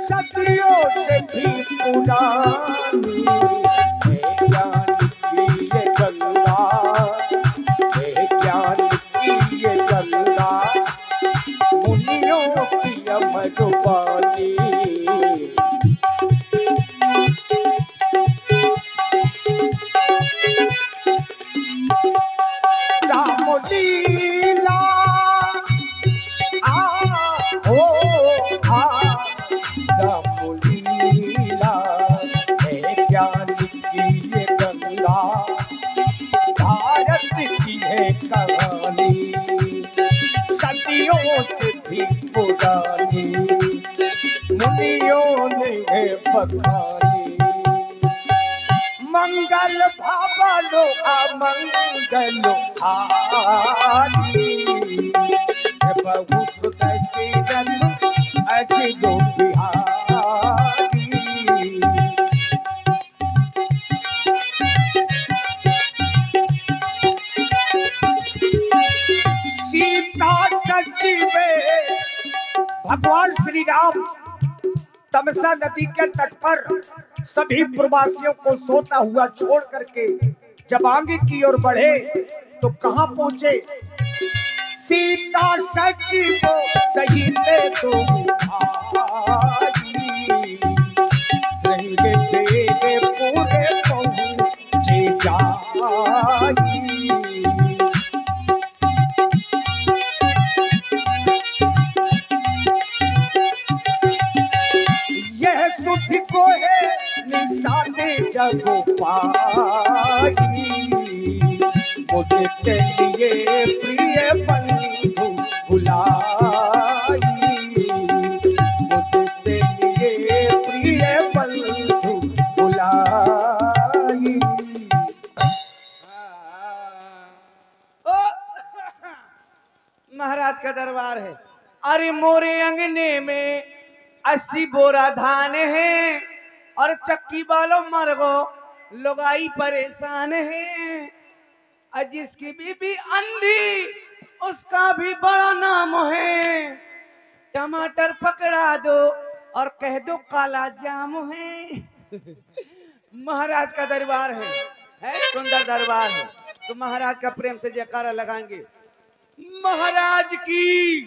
सदियों से भी पुरानी है ज्ञान की ये गंगा, है ज्ञान की ये गंगा, मुनियों की अमर वाणी। लीला हो राम लीला है ज्ञान की ये गंगा, भारत की है कहानी सदियों से भी पुरानी, मुनियों ने है बखानी। मंगल भवनो अमंगलो हारी, बहु सुत सीरत अजिलो बिहारी। सीता सचिवे भगवान श्री राम तमसा नदी के तट पर सभी प्रवासियों को सोता हुआ छोड़ करके जब आगे की ओर बढ़े तो कहां पहुंचे? सीता सचिव सहित तो रहेंगे तेरे पूरे पहुंचे जाई। यह सुधि को है निशाने जगो पाई, मुझे लिए प्रिय बंधु बुलाई, मुझे लिए प्रिय बंधु बुलाई। महाराज का दरबार है। अरे मोरे अंगने में 80 बोरा धान है और चक्की वालों मरगो लोगाई परेशान है। और जिसकी बीबी अंधी उसका भी बड़ा नाम है। टमाटर पकड़ा दो और कह दो काला जाम है। महाराज का दरबार है सुंदर दरबार है। तो महाराज का प्रेम से जयकारा लगाएंगे। महाराज की,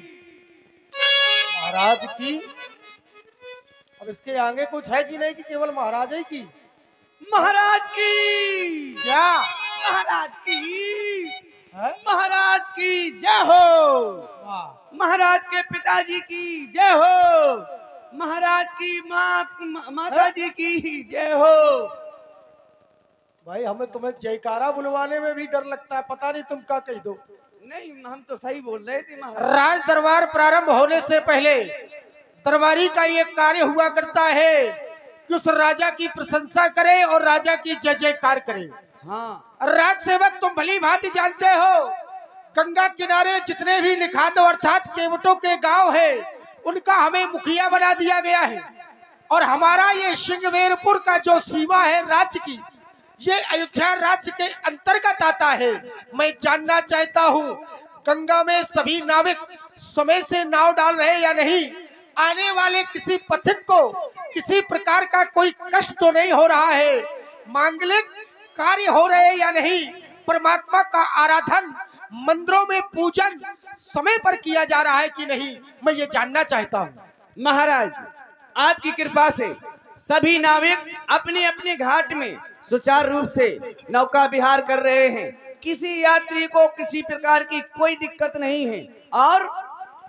महाराज की। अब इसके आगे कुछ है कि नहीं कि केवल महाराज ही की? महाराज की क्या? महाराज की है? महाराज की जय हो। महाराज के पिताजी की जय हो। महाराज की माता जी की जय हो। भाई हमें तुम्हें जयकारा बुलवाने में भी डर लगता है, पता नहीं तुम क्या कह दो। नहीं हम तो सही बोल रहे थे महाराज। राज दरबार प्रारंभ होने से पहले दरबारी का ये कार्य हुआ करता है कि उस राजा की प्रशंसा करे और राजा की जय जयकार करे। हाँ राज सेवक तुम भली भांति जानते हो, गंगा किनारे जितने भी लिखादो अर्थात केवटों के गांव है उनका हमें मुखिया बना दिया गया है। और हमारा ये सिंगवेरपुर का जो सीमा है राज्य की, ये अयोध्या राज्य के अंतर्गत आता है। मैं जानना चाहता हूँ गंगा में सभी नाविक समय से नाव डाल रहे या नहीं, आने वाले किसी पथिक को किसी प्रकार का कोई कष्ट तो नहीं हो रहा है, मांगलिक कार्य हो रहे या नहीं, परमात्मा का आराधन मंदिरों में पूजन समय पर किया जा रहा है कि नहीं, मैं ये जानना चाहता हूँ। महाराज आपकी कृपा से सभी नाविक अपने अपने घाट में सुचारू रूप से नौका विहार कर रहे हैं। किसी यात्री को किसी प्रकार की कोई दिक्कत नहीं है और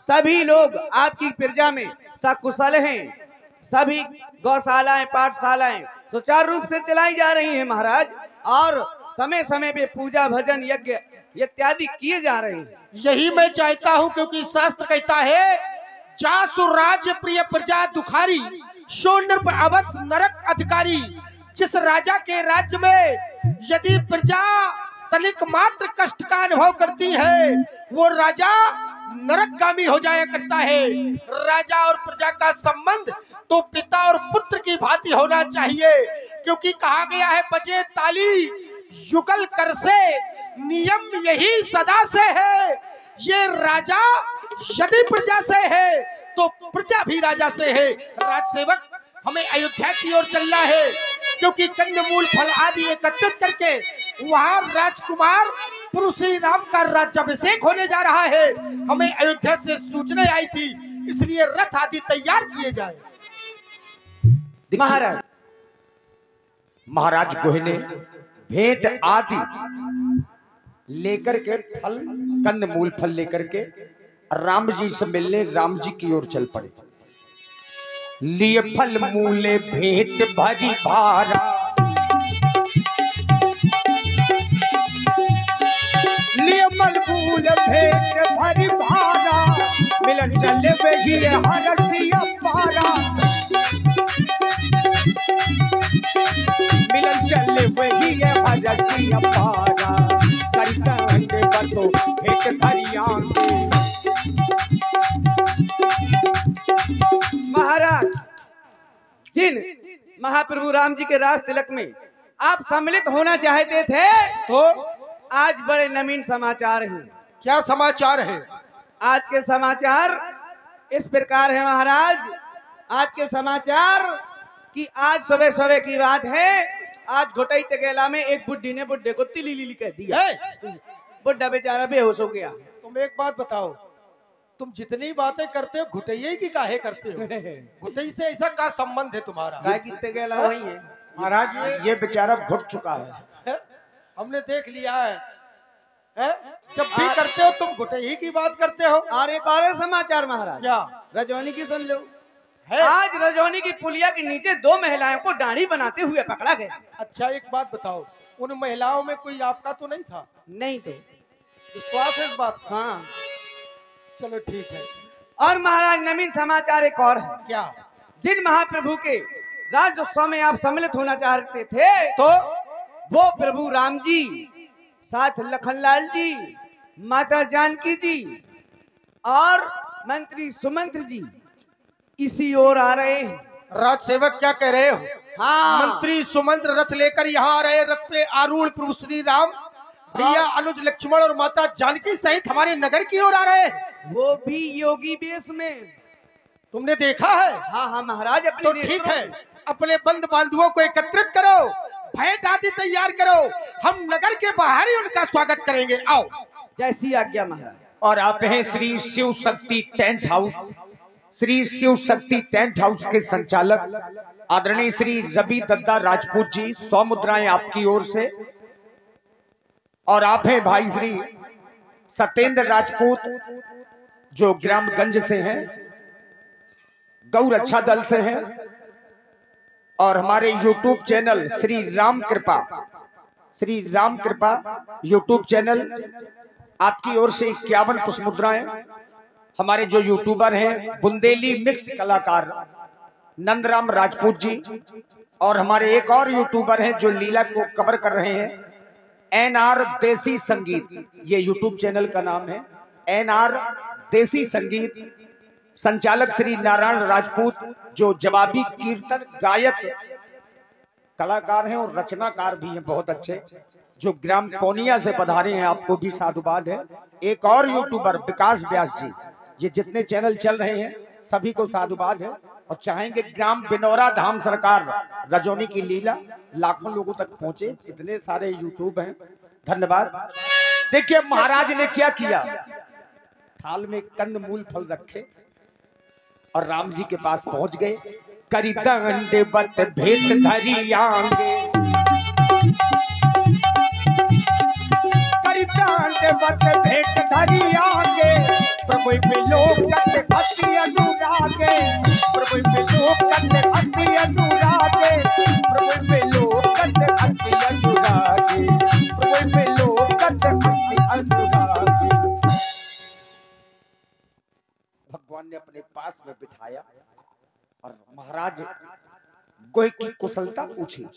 सभी लोग आपकी प्रजा में सकुशल हैं। सभी गौशालाएं पाठशालाएं सुचारू रूप से चलाई जा रही हैं महाराज, और समय समय पे पूजा भजन यज्ञ इत्यादि किए जा रहे हैं। यही मैं चाहता हूँ, क्योंकि शास्त्र कहता है जासु राज्य प्रिय प्रजा दुखारी, सो नृप अवश्य नरक अधिकारी। जिस राजा के राज्य में यदि प्रजा तनिक मात्र कष्ट का अनुभव करती है वो राजा नरकगामी हो जाया करता है। राजा और प्रजा का संबंध तो पिता और पुत्र की भांति होना चाहिए, क्योंकि कहा गया है बजे ताली युगल कर से, नियम यही सदा से है। ये राजा यदि प्रजा से है तो प्रजा भी राजा से है। राजसेवक, हमें अयोध्या की ओर चलना है, क्योंकि कंदमूल फल आदि एकत्रित करके वहां राजकुमार प्रभु श्री राम का राज्याभिषेक होने जा रहा है। हमें अयोध्या से सूचना आई थी, इसलिए रथ आदि तैयार किए जाए। महाराज, महाराज गोहिने भेंट आदि लेकर के फल, कंदमूल फल लेकर के राम जी से मिलने राम जी की ओर चल पड़े। लिए फल मूले भेंट भरी भारा, लिए फल मूल भेंट भरी भारा, मिलन चले वही हरसिया पारा, मिलन चले वही हरसिया पारा, करता अंडे बतो भेंट भरी आंखें। महाराज, जिन महाप्रभु राम जी के राज तिलक में आप सम्मिलित होना चाहते थे, तो आज बड़े नवीन समाचार हैं। क्या समाचार है? आज के समाचार इस प्रकार है महाराज। आज के समाचार कि आज सुबह सुबह की बात है, आज घुटई तगेला में एक बुड्ढी ने बुड्ढे को तिली लिली कह दिया। बुड्ढा बेचारा बेहोश हो गया। तुम एक बात बताओ, तुम जितनी बातें करते हो घुटैया की काहे करते हो? घुटई से ऐसा क्या संबंध है तुम्हारा? तगेला वही है महाराज, ये बेचारा घुट चुका है। हमने देख लिया है। जब भी करते हो तुम घुटई की बात करते हो। और एक और समाचार महाराज, क्या? रजौनी की सुन लो। है? आज रजौनी की पुलिया के नीचे दो महिलाओं को दाढ़ी बनाते हुए पकड़ा गया। अच्छा, एक बात बताओ, उन महिलाओं में कोई आपका तो नहीं था? नहीं तो विश्वास है इस बात का? हाँ। चलो ठीक है। और महाराज, नवीन समाचार एक और है। क्या? जिन महाप्रभु के राज्योत्सव में आप सम्मिलित होना चाहते थे, तो वो प्रभु राम जी, साथ लखनलाल जी, माता जानकी जी और मंत्री सुमंत्र जी इसी ओर आ रहे हैं। राजसेवक क्या कह रहे हो? हाँ। मंत्री सुमंत्र रथ लेकर यहाँ आ रहे। रथ पे आरूढ़ प्रभु श्री राम, भैया अनुज लक्ष्मण और माता जानकी सहित हमारे नगर की ओर आ रहे हैं। वो भी योगी वेश में। तुमने देखा है? हाँ हाँ महाराज, अपने तो ठीक है, अपने बंद बांधुओं को एकत्रित करो, भेंट आदि तैयार करो, हम नगर के बाहर ही उनका स्वागत करेंगे। आओ। जैसी आज्ञा महाराज। और आप हैं Shri Shiv Shakti tent house, Shri Shiv Shakti tent house के संचालक आदरणीय श्री रवि दत्ता राजपूत जी, 100 मुद्राएं आपकी ओर से। और आप हैं भाई श्री सत्येंद्र राजपूत, जो ग्रामगंज से हैं, गौ रक्षा दल से हैं। और हमारे YouTube चैनल श्री राम कृपा YouTube चैनल, आपकी ओर से 51 पुष्प मुद्राएं। हमारे जो यूट्यूबर हैं, बुंदेली मिक्स कलाकार नंदराम राजपूत जी, और हमारे एक और यूट्यूबर हैं जो लीला को कवर कर रहे हैं, NR देसी संगीत, ये यूट्यूब चैनल का नाम है, NR देसी संगीत। संचालक श्री नारायण राजपूत, जो जवाबी कीर्तन गायक कलाकार हैं और रचनाकार भी हैं बहुत अच्छे, जो ग्राम कोनिया से पधारे हैं, आपको भी साधुवाद है। एक और यूट्यूबर विकास व्यास जी, ये जितने चैनल चल रहे हैं सभी को साधुवाद है। और चाहेंगे ग्राम बिनौरा धाम सरकार रजौनी की लीला लाखों लोगों तक पहुंचे, इतने सारे यूट्यूब हैं। धन्यवाद। देखिए महाराज ने क्या किया, थाल में कंदमूल फल रखे और राम जी के पास पहुंच गए। करी दंडे बत भेंट धरी आंगे, करी दंडे बत भेंट धरी आंगे, प्रभु पे लोग करते भक्ति अनुरागे, प्रभु पे लोग करते भक्ति अनुरागे, प्रभु पे लोग करते भक्ति अनुरागे, प्रभु पे लोग करते भक्ति अनुरागे। भगवान ने अपने पास में बिठाया और महाराज गोह की कुशलता पूछी।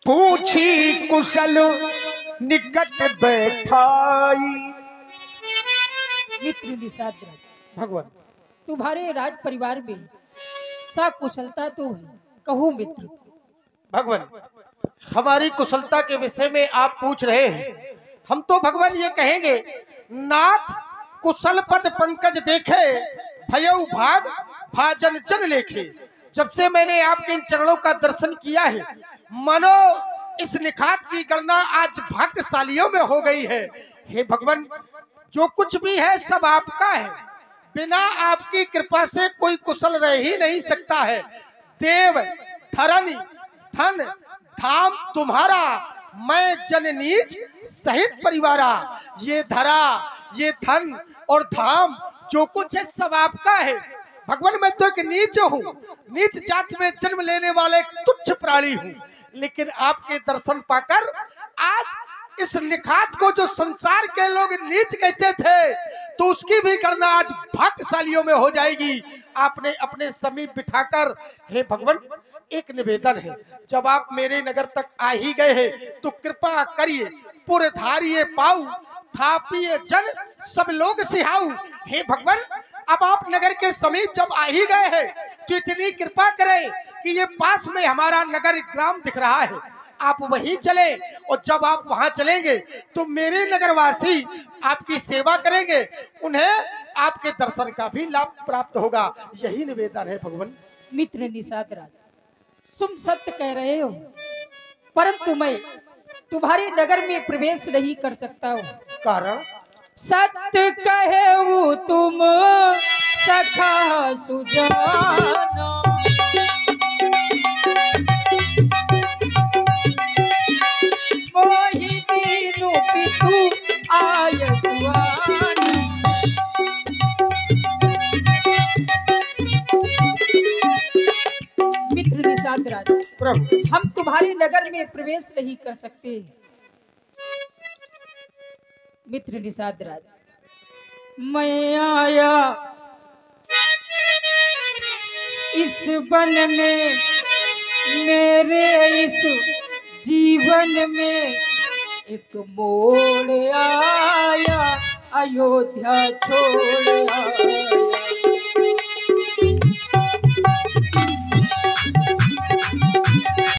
पूछी कुशल निकट बैठाई, मित्र निषाद भगवान तुम्हारे राज परिवार में सकुशलता तो है, कहो मित्र। भगवान हमारी कुशलता के विषय में आप पूछ रहे हैं। हम तो भगवान ये कहेंगे, नाथ कुशल पद पंकज देखे, भयउ भाग भाजन जन लेखे। जब से मैंने आपके इन चरणों का दर्शन किया है, मानो इस निखात की गणना आज भाग्यशालियों में हो गई है। हे भगवान, जो कुछ भी है सब आपका है, बिना आपकी कृपा से कोई कुशल रह ही नहीं सकता है। देव धरनी धन धाम तुम्हारा, मैं जन नीच सहित परिवारा। ये धरा, ये धन और धाम जो कुछ है सब आपका है। भगवान, मैं तो एक नीच हूँ, नीच जाति में जन्म लेने वाला एक तुच्छ प्राणी हूँ, लेकिन आपके दर्शन पाकर आज इस निखात को जो संसार के लोग नीच कहते थे, तो उसकी भी गणना आज भाग्यशालियों में हो जाएगी। आपने अपने समीप बिठाकर, हे भगवान एक निवेदन है, जब आप मेरे नगर तक आ ही गए हैं तो कृपा करिए, पुर धारिये पाऊ थापिए जन सब लोग सिहाऊ। हे भगवान, अब आप नगर के समीप जब आ ही गए हैं तो इतनी कृपा करें कि ये पास में हमारा नगर ग्राम दिख रहा है, आप वहीं चले, और जब आप वहां चलेंगे तो मेरे नगरवासी आपकी सेवा करेंगे, उन्हें आपके दर्शन का भी लाभ प्राप्त होगा। यही निवेदन है भगवान। मित्र निषाद राज, तुम सत्य कह रहे हो, परंतु मैं तुम्हारे नगर में प्रवेश नहीं कर सकता हूँ। कारण? सत्य कहे वो तुम सखा सुजाना, मोहि दीनु पितु आय सुआनी। मित्र निषाद राज, प्रभु, हम तुम्हारे नगर में प्रवेश नहीं कर सकते। मित्र निषाद राज, मैं आया इस वन में, मेरे इस जीवन में एक मोड़ आया, अयोध्या छोड़